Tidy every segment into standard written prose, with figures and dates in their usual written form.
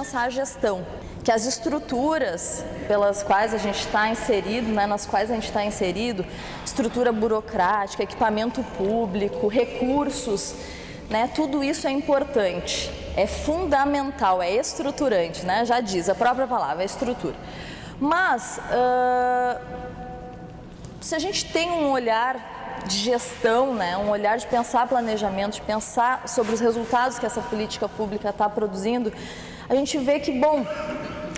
pensar a gestão, que as estruturas pelas quais a gente está inserido, né, nas quais a gente está inserido, estrutura burocrática, equipamento público, recursos, né, tudo isso é importante, é fundamental, é estruturante, né, já diz a própria palavra, é estrutura. Mas, se a gente tem um olhar de gestão, né, um olhar de pensar planejamento, de pensar sobre os resultados que essa política pública está produzindo, a gente vê que, bom,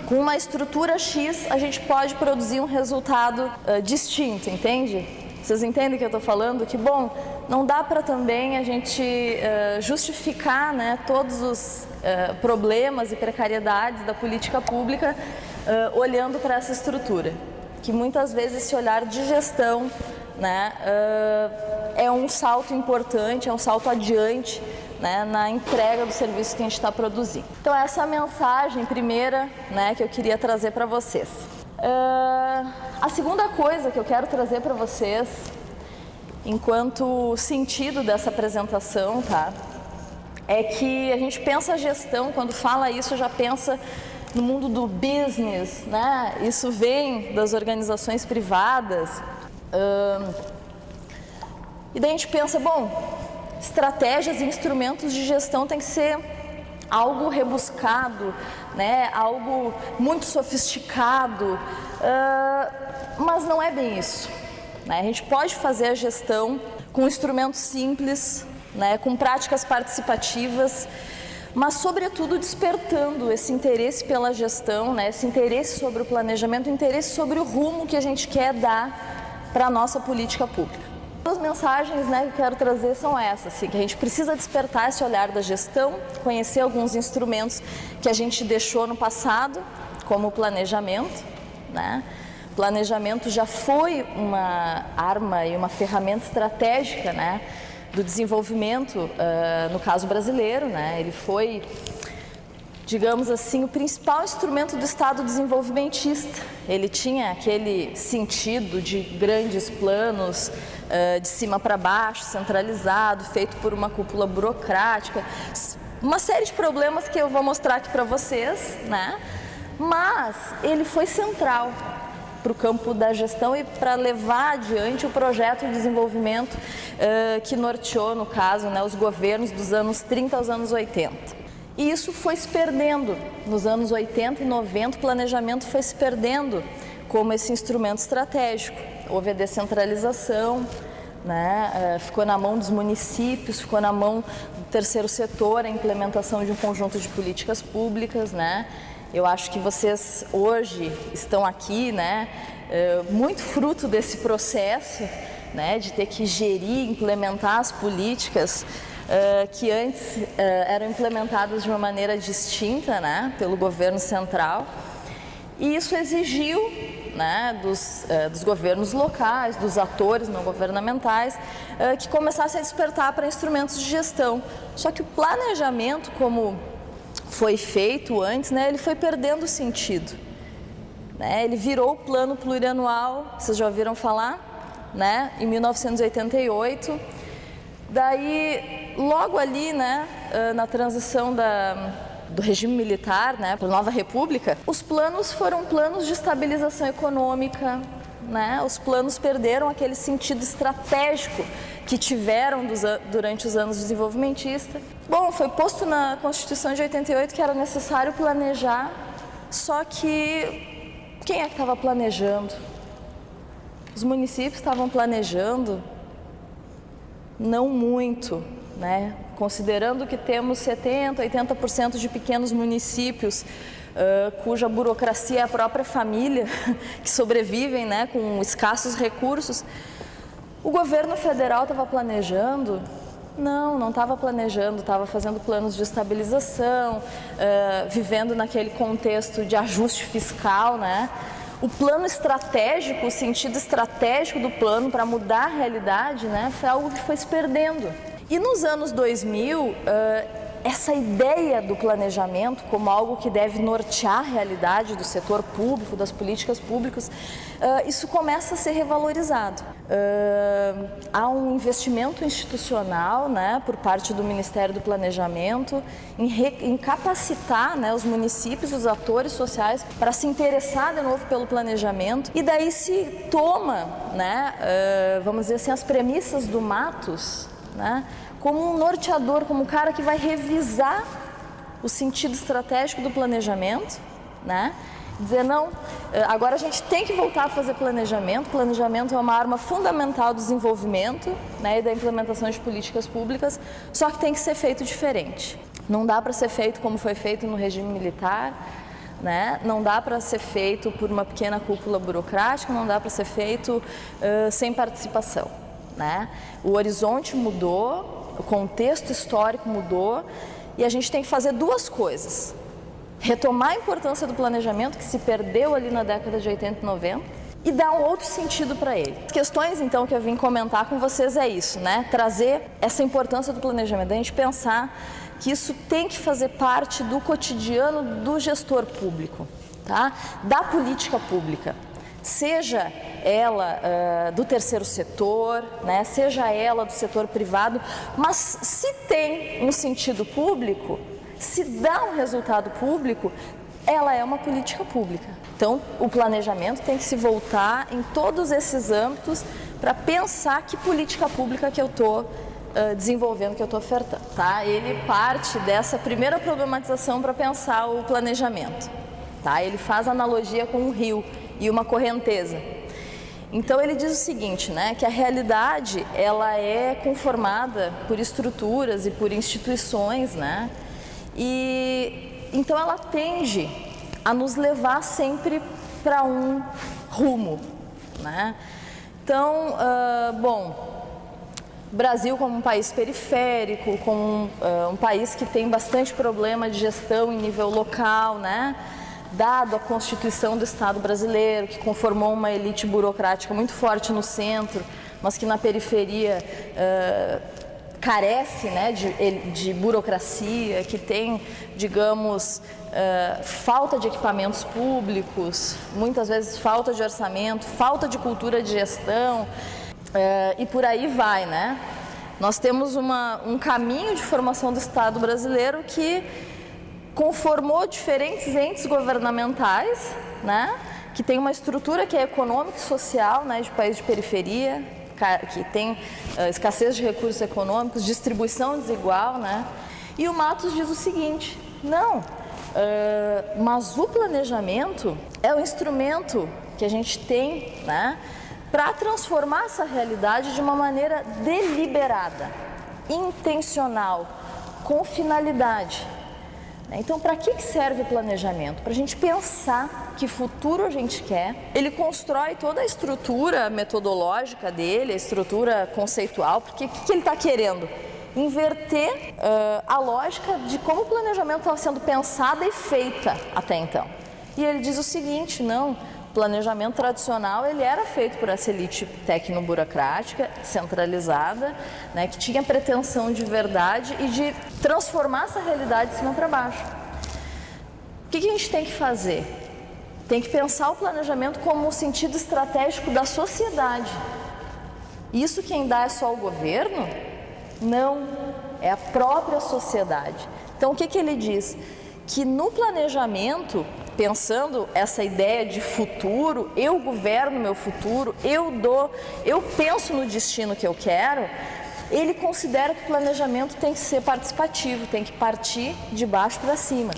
com uma estrutura X, a gente pode produzir um resultado distinto, entende? Vocês entendem o que eu estou falando? Que, bom, não dá para também a gente justificar, né, todos os problemas e precariedades da política pública olhando para essa estrutura. Que muitas vezes esse olhar de gestão, né, é um salto importante, é um salto adiante, né, na entrega do serviço que a gente está produzindo. Então essa é a mensagem primeira, né, que eu queria trazer para vocês. A segunda coisa que eu quero trazer para vocês, enquanto sentido dessa apresentação, tá, é que a gente pensa a gestão, quando fala isso já pensa no mundo do business, né? Isso vem das organizações privadas. E daí a gente pensa, bom, estratégias e instrumentos de gestão tem que ser algo rebuscado, né? Algo muito sofisticado, mas não é bem isso, né? A gente pode fazer a gestão com instrumentos simples, né? Com práticas participativas, mas sobretudo despertando esse interesse pela gestão, né? Esse interesse sobre o planejamento, interesse sobre o rumo que a gente quer dar para a nossa política pública. As mensagens, né, que eu quero trazer são essas, assim, que a gente precisa despertar esse olhar da gestão, conhecer alguns instrumentos que a gente deixou no passado, como o planejamento, né? O planejamento já foi uma arma e uma ferramenta estratégica, né, do desenvolvimento, no caso brasileiro, né? Ele foi, digamos assim, o principal instrumento do Estado desenvolvimentista. Ele tinha aquele sentido de grandes planos, de cima para baixo, centralizado, feito por uma cúpula burocrática, uma série de problemas que eu vou mostrar aqui para vocês, né? Mas ele foi central para o campo da gestão e para levar adiante o projeto de desenvolvimento que norteou, no caso, né, os governos dos anos 30 aos anos 80. E isso foi se perdendo. Nos anos 80 e 90, o planejamento foi se perdendo como esse instrumento estratégico. Houve a descentralização, né? Ficou na mão dos municípios, ficou na mão do terceiro setor a implementação de um conjunto de políticas públicas, né? Eu acho que vocês hoje estão aqui, né, muito fruto desse processo, né, de ter que gerir, implementar as políticas que antes eram implementadas de uma maneira distinta, né, pelo governo central. E isso exigiu, né, dos governos locais, dos atores não governamentais, que começassem a despertar para instrumentos de gestão. Só que o planejamento, como foi feito antes, né, ele foi perdendo sentido, né? Ele virou o plano plurianual, vocês já ouviram falar, né, em 1988. Daí, logo ali, né, na transição do regime militar, né, para a nova república, os planos foram planos de estabilização econômica, né? Os planos perderam aquele sentido estratégico que tiveram durante os anos desenvolvimentistas. Bom, foi posto na Constituição de 88 que era necessário planejar, só que quem é que estava planejando? Os municípios estavam planejando? Não muito, né? Considerando que temos 70%, 80% de pequenos municípios cuja burocracia é a própria família, que sobrevivem, né, com escassos recursos. O governo federal estava planejando? Não estava planejando, estava fazendo planos de estabilização, vivendo naquele contexto de ajuste fiscal, né? O plano estratégico, o sentido estratégico do plano para mudar a realidade, né, foi algo que foi se perdendo. E nos anos 2000, essa ideia do planejamento como algo que deve nortear a realidade do setor público, das políticas públicas, isso começa a ser revalorizado. Há um investimento institucional, né, por parte do Ministério do Planejamento em capacitar, né, os municípios, os atores sociais para se interessar de novo pelo planejamento, e daí se toma, né, vamos dizer assim, as premissas do Matos, né, como um norteador, como um cara que vai revisar o sentido estratégico do planejamento, né? Dizer, não, agora a gente tem que voltar a fazer planejamento. Planejamento é uma arma fundamental do desenvolvimento, né, e da implementação de políticas públicas, só que tem que ser feito diferente. Não dá para ser feito como foi feito no regime militar, né? Não dá para ser feito por uma pequena cúpula burocrática, não dá para ser feito sem participação, né? O horizonte mudou, o contexto histórico mudou e a gente tem que fazer duas coisas: retomar a importância do planejamento, que se perdeu ali na década de 80 e 90, e dar um outro sentido para ele. As questões, então, que eu vim comentar com vocês é isso, né? Trazer essa importância do planejamento, a gente pensar que isso tem que fazer parte do cotidiano do gestor público, tá? Da política pública. Seja ela do terceiro setor, né, seja ela do setor privado, mas se tem um sentido público, se dá um resultado público, ela é uma política pública. Então, o planejamento tem que se voltar em todos esses âmbitos para pensar que política pública que eu estou desenvolvendo, que eu estou ofertando. Tá? Ele parte dessa primeira problematização para pensar o planejamento. Tá? Ele faz analogia com um rio e uma correnteza. Então ele diz o seguinte, né, que a realidade ela é conformada por estruturas e por instituições, né, e então ela tende a nos levar sempre para um rumo, né. Então, Brasil como um país periférico, como um país que tem bastante problema de gestão em nível local, né, dado a Constituição do Estado brasileiro, que conformou uma elite burocrática muito forte no centro, mas que na periferia carece, né, de burocracia, que tem, digamos, falta de equipamentos públicos, muitas vezes falta de orçamento, falta de cultura de gestão, e por aí vai, né? Nós temos um caminho de formação do Estado brasileiro que conformou diferentes entes governamentais, né, que tem uma estrutura que é econômica e social, né, de país de periferia, que tem escassez de recursos econômicos, distribuição desigual, né, e o Matos diz o seguinte, não, mas o planejamento é o instrumento que a gente tem, né, para transformar essa realidade de uma maneira deliberada, intencional, com finalidade. Então, para que serve o planejamento? Para a gente pensar que futuro a gente quer. Ele constrói toda a estrutura metodológica dele, a estrutura conceitual, porque o que ele está querendo? Inverter a lógica de como o planejamento estava sendo pensado e feita até então. E ele diz o seguinte, não, o planejamento tradicional ele era feito por essa elite tecnoburocrática, centralizada, né, que tinha pretensão de verdade e de transformar essa realidade de cima para baixo. O que a gente tem que fazer? Tem que pensar o planejamento como um sentido estratégico da sociedade. Isso quem dá é só o governo? Não, é a própria sociedade. Então o que ele diz? Que no planejamento, pensando essa ideia de futuro, eu governo meu futuro, eu penso no destino que eu quero, ele considera que o planejamento tem que ser participativo, tem que partir de baixo para cima.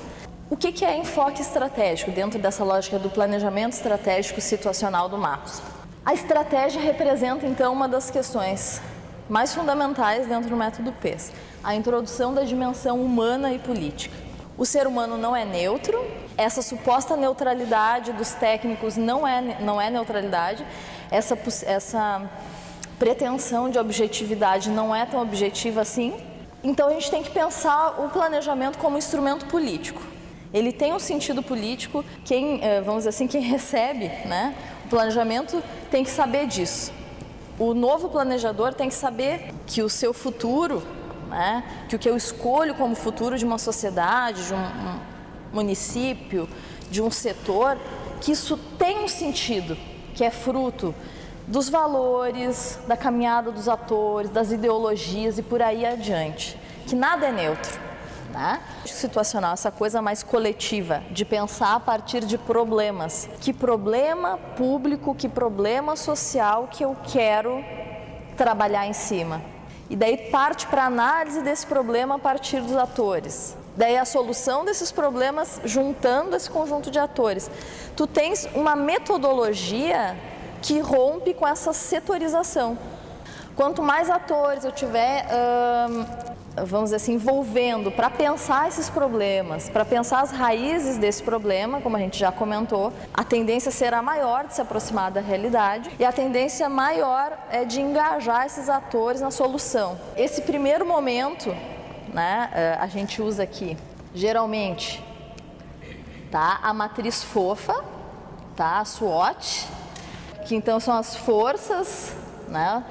O que é enfoque estratégico dentro dessa lógica do planejamento estratégico situacional do Matos? A estratégia representa então uma das questões mais fundamentais dentro do método PES, a introdução da dimensão humana e política. O ser humano não é neutro, essa suposta neutralidade dos técnicos não é neutralidade, essa pretensão de objetividade não é tão objetiva assim. Então a gente tem que pensar o planejamento como instrumento político. Ele tem um sentido político, vamos dizer assim, quem recebe, né, o planejamento tem que saber disso. O novo planejador tem que saber que o seu futuro, né? Que o que eu escolho como futuro de uma sociedade, de um município, de um setor, que isso tem um sentido, que é fruto dos valores, da caminhada dos atores, das ideologias e por aí adiante, que nada é neutro, né? Situacional, essa coisa mais coletiva, de pensar a partir de problemas. Que problema público, que problema social que eu quero trabalhar em cima? E daí parte para a análise desse problema a partir dos atores. Daí a solução desses problemas juntando esse conjunto de atores. Tu tens uma metodologia que rompe com essa setorização. Quanto mais atores eu tiver, vamos dizer assim, envolvendo para pensar esses problemas, para pensar as raízes desse problema, como a gente já comentou, a tendência será maior de se aproximar da realidade e a tendência maior é de engajar esses atores na solução. Esse primeiro momento, né, a gente usa aqui, geralmente, tá, a matriz fofa, tá, a SWOT, que então são as forças, né,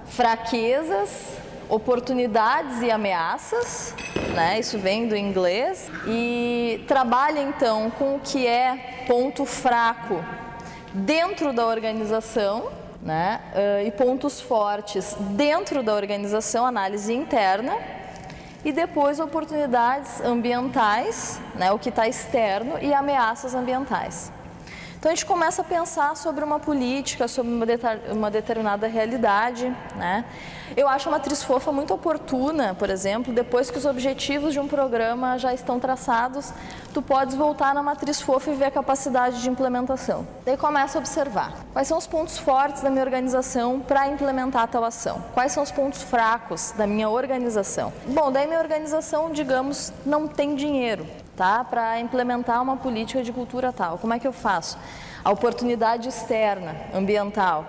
fraquezas, oportunidades e ameaças, né? Isso vem do inglês, e trabalha então com o que é ponto fraco dentro da organização, né? E pontos fortes dentro da organização, análise interna, e depois oportunidades ambientais, né? O que está externo, e ameaças ambientais. Então a gente começa a pensar sobre uma política, sobre uma determinada realidade, né? Eu acho a matriz fofa muito oportuna, por exemplo, depois que os objetivos de um programa já estão traçados, tu podes voltar na matriz fofa e ver a capacidade de implementação. Daí começa a observar quais são os pontos fortes da minha organização para implementar a tal ação, quais são os pontos fracos da minha organização. Bom, daí minha organização, digamos, não tem dinheiro, tá, para implementar uma política de cultura tal. Como é que eu faço? A oportunidade externa, ambiental.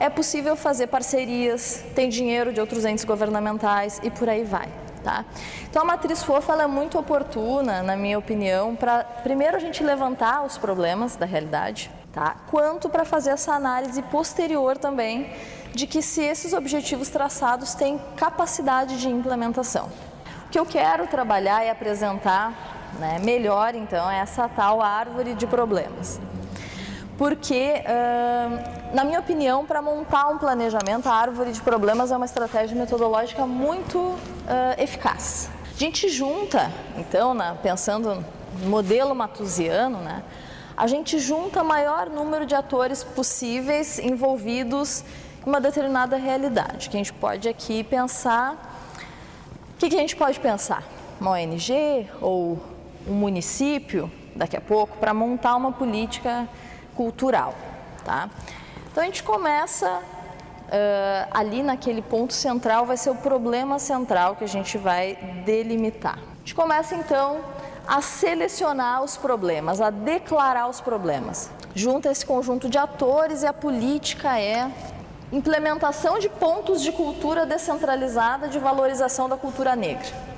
É possível fazer parcerias, tem dinheiro de outros entes governamentais e por aí vai, tá? Então a matriz fofa ela é muito oportuna, na minha opinião, para primeiro a gente levantar os problemas da realidade, tá? Quanto para fazer essa análise posterior também de que se esses objetivos traçados têm capacidade de implementação. O que eu quero trabalhar e apresentar, né, melhor, então, é essa tal árvore de problemas. Porque, na minha opinião, para montar um planejamento, a árvore de problemas é uma estratégia metodológica muito eficaz. A gente junta, então, pensando no modelo matusiano, né, a gente junta o maior número de atores possíveis envolvidos em uma determinada realidade. Que a gente pode aqui pensar, o que a gente pode pensar? Uma ONG ou um município, daqui a pouco, para montar uma política cultural, tá? Então a gente começa ali naquele ponto central, vai ser o problema central que a gente vai delimitar. A gente começa então a selecionar os problemas, a declarar os problemas. Junta esse conjunto de atores e a política é implementação de pontos de cultura descentralizada de valorização da cultura negra.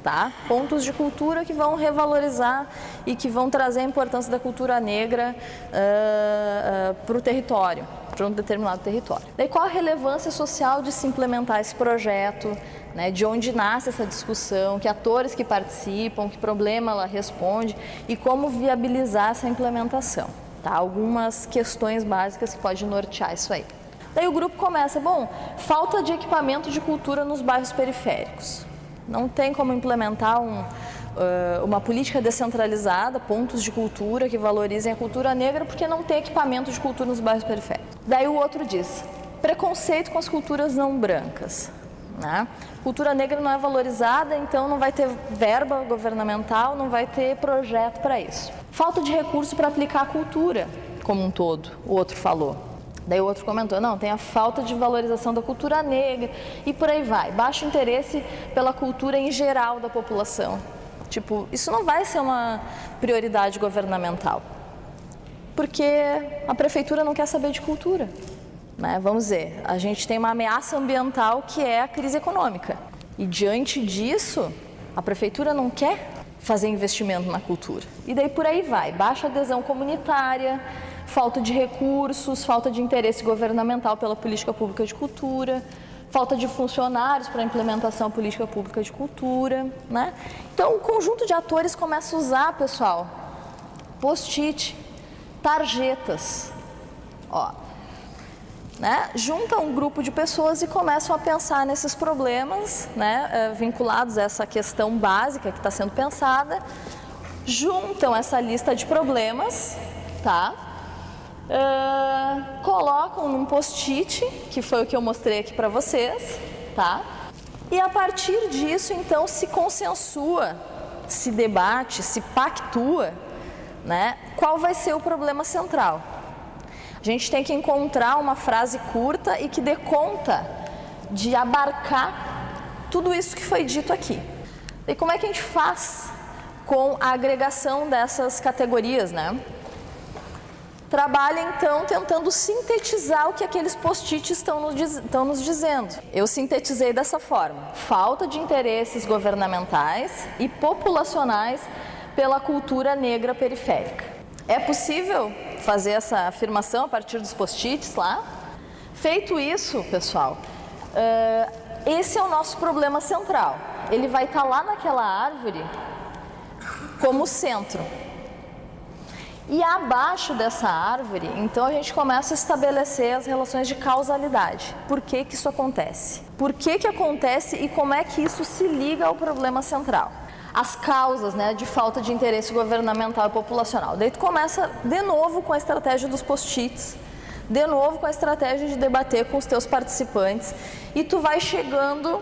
Tá? Pontos de cultura que vão revalorizar e que vão trazer a importância da cultura negra para o território, para um determinado território. Daí qual a relevância social de se implementar esse projeto, né? De onde nasce essa discussão, que atores que participam, que problema ela responde e como viabilizar essa implementação. Tá? Algumas questões básicas que podem nortear isso aí. Daí o grupo começa, bom, falta de equipamento de cultura nos bairros periféricos. Não tem como implementar uma política descentralizada, pontos de cultura que valorizem a cultura negra, porque não tem equipamento de cultura nos bairros periféricos. Daí o outro diz, preconceito com as culturas não brancas. Né? Cultura negra não é valorizada, então não vai ter verba governamental, não vai ter projeto para isso. Falta de recurso para aplicar a cultura como um todo, o outro falou. Daí o outro comentou, não, tem a falta de valorização da cultura negra e por aí vai. Baixo interesse pela cultura em geral da população. Tipo, isso não vai ser uma prioridade governamental. Porque a prefeitura não quer saber de cultura. Né? Vamos dizer, a gente tem uma ameaça ambiental que é a crise econômica. E diante disso, a prefeitura não quer fazer investimento na cultura. E daí por aí vai, baixa adesão comunitária, falta de recursos, falta de interesse governamental pela política pública de cultura, falta de funcionários para a implementação da política pública de cultura, né? Então, o conjunto de atores começa a usar, pessoal, post-it, tarjetas, ó, né? Junta um grupo de pessoas e começam a pensar nesses problemas, né? Vinculados a essa questão básica que está sendo pensada, juntam essa lista de problemas, tá? Colocam num post-it, que foi o que eu mostrei aqui para vocês, tá? E a partir disso, então, se consensua, se debate, se pactua, né? Qual vai ser o problema central? A gente tem que encontrar uma frase curta e que dê conta de abarcar tudo isso que foi dito aqui. E como é que a gente faz com a agregação dessas categorias, né? Trabalha, então, tentando sintetizar o que aqueles post-its estão nos dizendo. Eu sintetizei dessa forma: falta de interesses governamentais e populacionais pela cultura negra periférica. É possível fazer essa afirmação a partir dos post-its lá? Feito isso, pessoal, esse é o nosso problema central. Ele vai estar lá naquela árvore como centro. E abaixo dessa árvore, então, a gente começa a estabelecer as relações de causalidade. Por que que isso acontece? Por que que acontece e como é que isso se liga ao problema central? As causas, né, de falta de interesse governamental e populacional. Daí tu começa de novo com a estratégia dos post-its, de novo com a estratégia de debater com os teus participantes, e tu vai chegando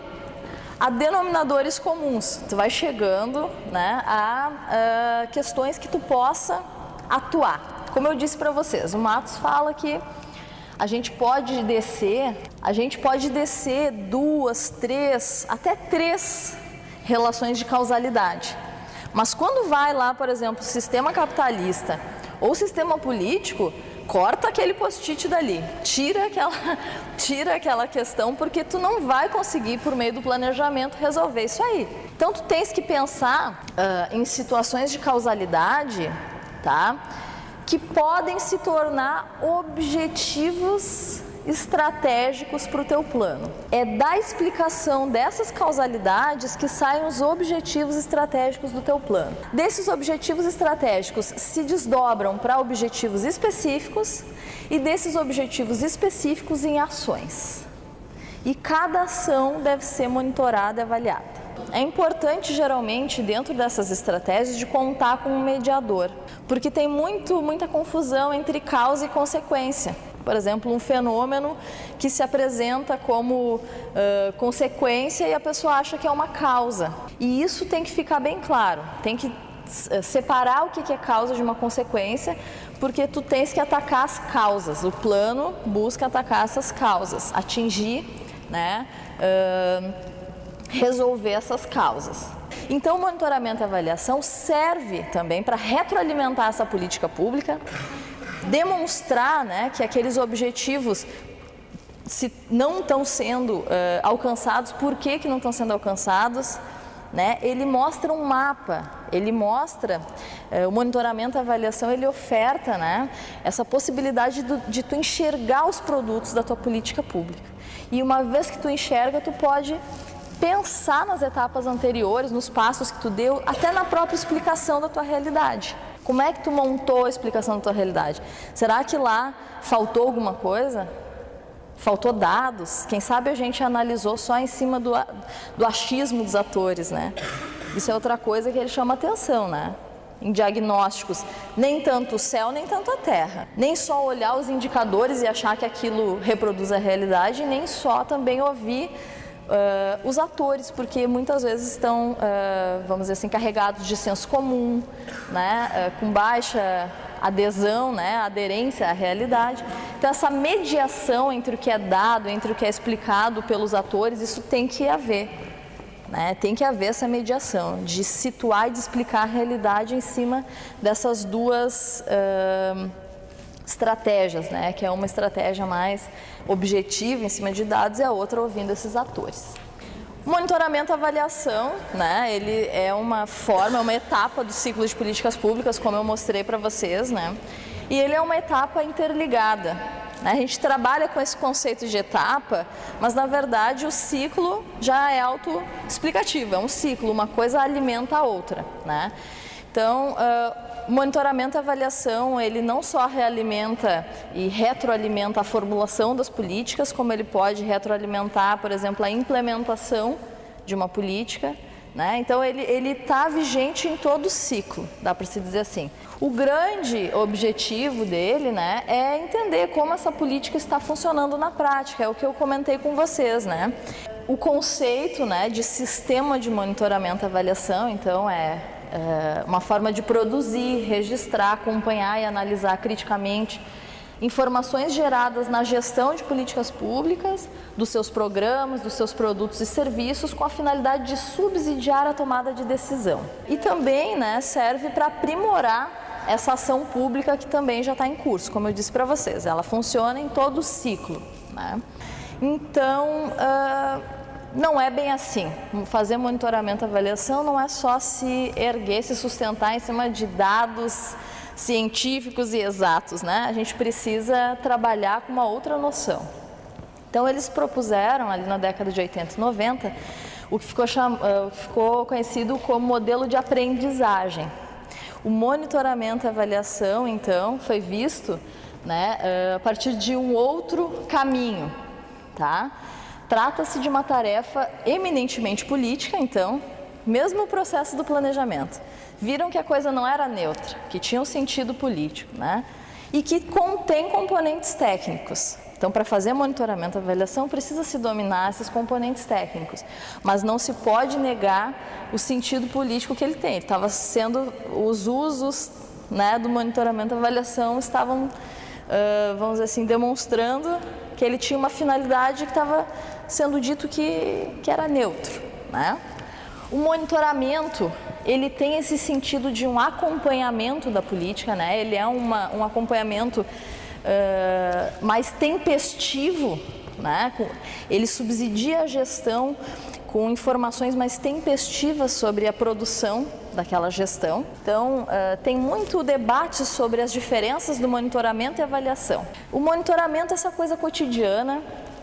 a denominadores comuns, tu vai chegando, né, a questões que tu possa atuar. Como eu disse para vocês, o Matos fala que a gente pode descer 2, 3, até 3 relações de causalidade. Mas quando vai lá, por exemplo, sistema capitalista ou sistema político, corta aquele post-it dali, tira aquela questão, porque tu não vai conseguir, por meio do planejamento, resolver isso aí. Então, tu tens que pensar em situações de causalidade, tá? Que podem se tornar objetivos estratégicos para o teu plano. É da explicação dessas causalidades que saem os objetivos estratégicos do teu plano. Desses objetivos estratégicos se desdobram para objetivos específicos e desses objetivos específicos em ações. E cada ação deve ser monitorada e avaliada. É importante, geralmente, dentro dessas estratégias, de contar com um mediador, porque tem muita confusão entre causa e consequência. Por exemplo, um fenômeno que se apresenta como consequência e a pessoa acha que é uma causa. E isso tem que ficar bem claro, tem que separar o que é causa de uma consequência, porque tu tens que atacar as causas. O plano busca atacar essas causas, atingir, né, resolver essas causas. Então, o monitoramento e avaliação serve também para retroalimentar essa política pública, demonstrar, né, que aqueles objetivos não estão sendo alcançados, por que não estão sendo alcançados, né? Ele mostra um mapa, ele mostra, o monitoramento e avaliação, ele oferta, né, essa possibilidade de tu enxergar os produtos da tua política pública. E uma vez que tu enxerga, tu pode pensar nas etapas anteriores, nos passos que tu deu, até na própria explicação da tua realidade. Como é que tu montou a explicação da tua realidade? Será que lá faltou alguma coisa? Faltou dados? Quem sabe a gente analisou só em cima do achismo dos atores, né? Isso é outra coisa que ele chama atenção, né? Em diagnósticos, nem tanto o céu, nem tanto a terra. Nem só olhar os indicadores e achar que aquilo reproduz a realidade, nem só também ouvir os atores, porque muitas vezes estão, vamos dizer assim, carregados de senso comum, né, com baixa adesão, né, aderência à realidade. Então, essa mediação entre o que é dado, entre o que é explicado pelos atores, isso tem que haver, né, tem que haver essa mediação, de situar e de explicar a realidade em cima dessas duas estratégias, né, que é uma estratégia mais objetiva em cima de dados e a outra ouvindo esses atores. O monitoramento e avaliação, né, ele é uma forma, é uma etapa do ciclo de políticas públicas, como eu mostrei para vocês, né, e ele é uma etapa interligada, né? A gente trabalha com esse conceito de etapa, mas na verdade o ciclo já é autoexplicativo, é um ciclo, uma coisa alimenta a outra, né? Então, monitoramento e avaliação, ele não só realimenta e retroalimenta a formulação das políticas, como ele pode retroalimentar, por exemplo, a implementação de uma política, né? Então, ele está vigente em todo o ciclo, dá para se dizer assim. O grande objetivo dele, né, é entender como essa política está funcionando na prática, é o que eu comentei com vocês, né? O conceito, né, de sistema de monitoramento e avaliação, então, é uma forma de produzir, registrar, acompanhar e analisar criticamente informações geradas na gestão de políticas públicas, dos seus programas, dos seus produtos e serviços, com a finalidade de subsidiar a tomada de decisão. E também, né, serve para aprimorar essa ação pública que também já está em curso, como eu disse para vocês. Ela funciona em todo o ciclo, né? Então, não é bem assim. Fazer monitoramento e avaliação não é só se erguer, se sustentar em cima de dados científicos e exatos, né? A gente precisa trabalhar com uma outra noção. Então, eles propuseram, ali na década de 80 e 90, o que ficou conhecido como modelo de aprendizagem. O monitoramento e avaliação, então, foi visto, né, a partir de um outro caminho, tá? Trata-se de uma tarefa eminentemente política, então, mesmo o processo do planejamento. Viram que a coisa não era neutra, que tinha um sentido político, né? E que contém componentes técnicos. Então, para fazer monitoramento e avaliação, precisa-se dominar esses componentes técnicos, mas não se pode negar o sentido político que ele tem. Estava sendo, os usos, né, do monitoramento e avaliação estavam, vamos dizer assim, demonstrando que ele tinha uma finalidade que estava sendo dito que era neutro, né? O monitoramento, ele tem esse sentido de um acompanhamento da política, né? Ele é um acompanhamento mais tempestivo, né? Ele subsidia a gestão com informações mais tempestivas sobre a produção daquela gestão. Então, tem muito debate sobre as diferenças do monitoramento e avaliação. O monitoramento é essa coisa cotidiana,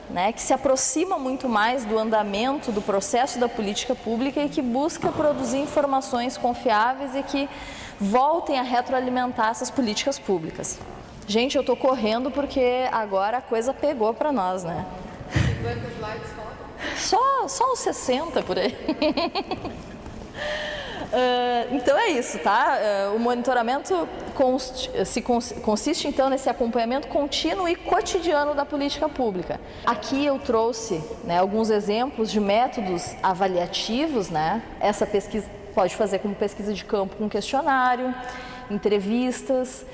né, que se aproxima muito mais do andamento do processo da política pública e que busca produzir informações confiáveis e que voltem a retroalimentar essas políticas públicas. Gente, eu estou correndo porque agora a coisa pegou para nós, né? Quantos slides faltam? Só uns 60 por aí. Então é isso, tá? O monitoramento consiste então nesse acompanhamento contínuo e cotidiano da política pública. Aqui eu trouxe, né, alguns exemplos de métodos avaliativos, né? Essa pesquisa pode fazer como pesquisa de campo com questionário, entrevistas,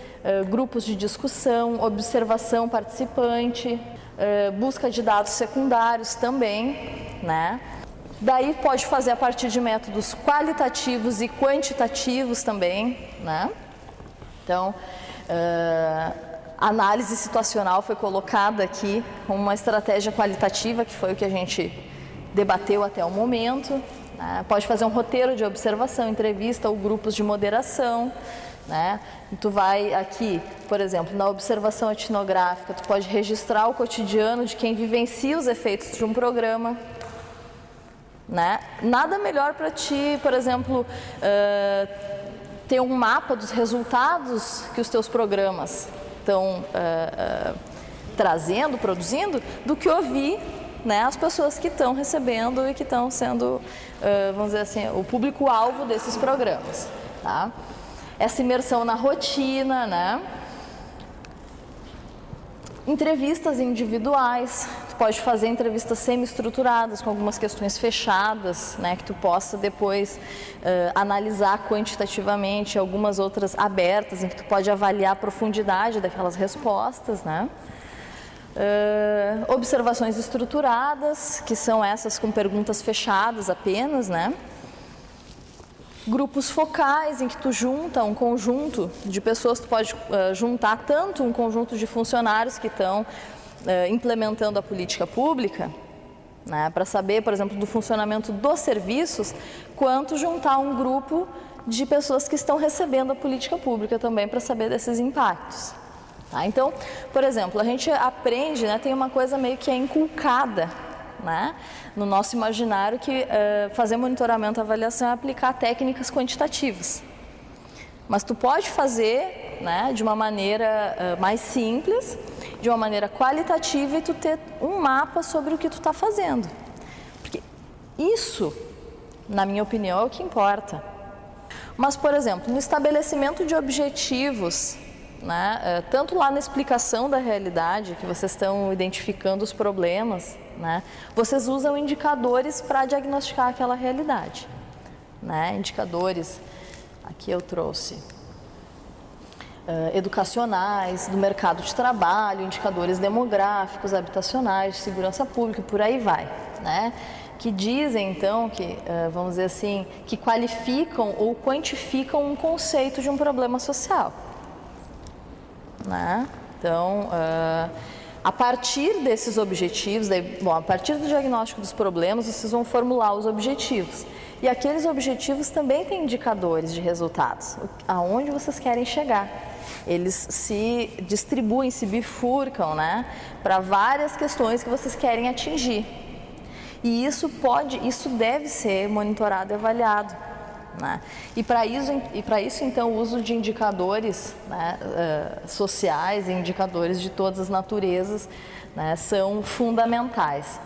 grupos de discussão, observação participante, busca de dados secundários também, né? Daí pode fazer a partir de métodos qualitativos e quantitativos também, né? Então, a análise situacional foi colocada aqui como uma estratégia qualitativa, que foi o que a gente debateu até o momento, né? Pode fazer um roteiro de observação, entrevista ou grupos de moderação, né? Tu vai aqui, por exemplo, na observação etnográfica, tu pode registrar o cotidiano de quem vivencia os efeitos de um programa, né? Nada melhor para ti, por exemplo, ter um mapa dos resultados que os teus programas estão trazendo, produzindo, do que ouvir, né, as pessoas que estão recebendo e que estão sendo, vamos dizer assim, o público-alvo desses programas, tá? Essa imersão na rotina, né? Entrevistas individuais, tu pode fazer entrevistas semi-estruturadas com algumas questões fechadas, né, que tu possa depois analisar quantitativamente, algumas outras abertas, em que tu pode avaliar a profundidade daquelas respostas, né? Observações estruturadas, que são essas com perguntas fechadas apenas, né? Grupos focais, em que tu junta um conjunto de pessoas, tu pode juntar tanto um conjunto de funcionários que estão implementando a política pública, né, para saber, por exemplo, do funcionamento dos serviços, quanto juntar um grupo de pessoas que estão recebendo a política pública também para saber desses impactos, Tá? Então, por exemplo, a gente aprende, né, tem uma coisa meio que é inculcada, né, no nosso imaginário que fazer monitoramento e avaliação é aplicar técnicas quantitativas. Mas tu pode fazer, né, de uma maneira mais simples, de uma maneira qualitativa e tu ter um mapa sobre o que tu está fazendo. Porque isso, na minha opinião, é o que importa. Mas, por exemplo, no estabelecimento de objetivos, né, tanto lá na explicação da realidade, que vocês estão identificando os problemas, né, vocês usam indicadores para diagnosticar aquela realidade. Né, indicadores, aqui eu trouxe educacionais, do mercado de trabalho, indicadores demográficos, habitacionais, de segurança pública, por aí vai. Né, que dizem, então, que, vamos dizer assim, que qualificam ou quantificam um conceito de um problema social. Né? Então, a partir desses objetivos, a partir do diagnóstico dos problemas, vocês vão formular os objetivos. E aqueles objetivos também têm indicadores de resultados, aonde vocês querem chegar. Eles se distribuem, se bifurcam, né, para várias questões que vocês querem atingir. E isso deve ser monitorado e avaliado. Né? E para isso, então, o uso de indicadores, né, sociais e indicadores de todas as naturezas, né, são fundamentais.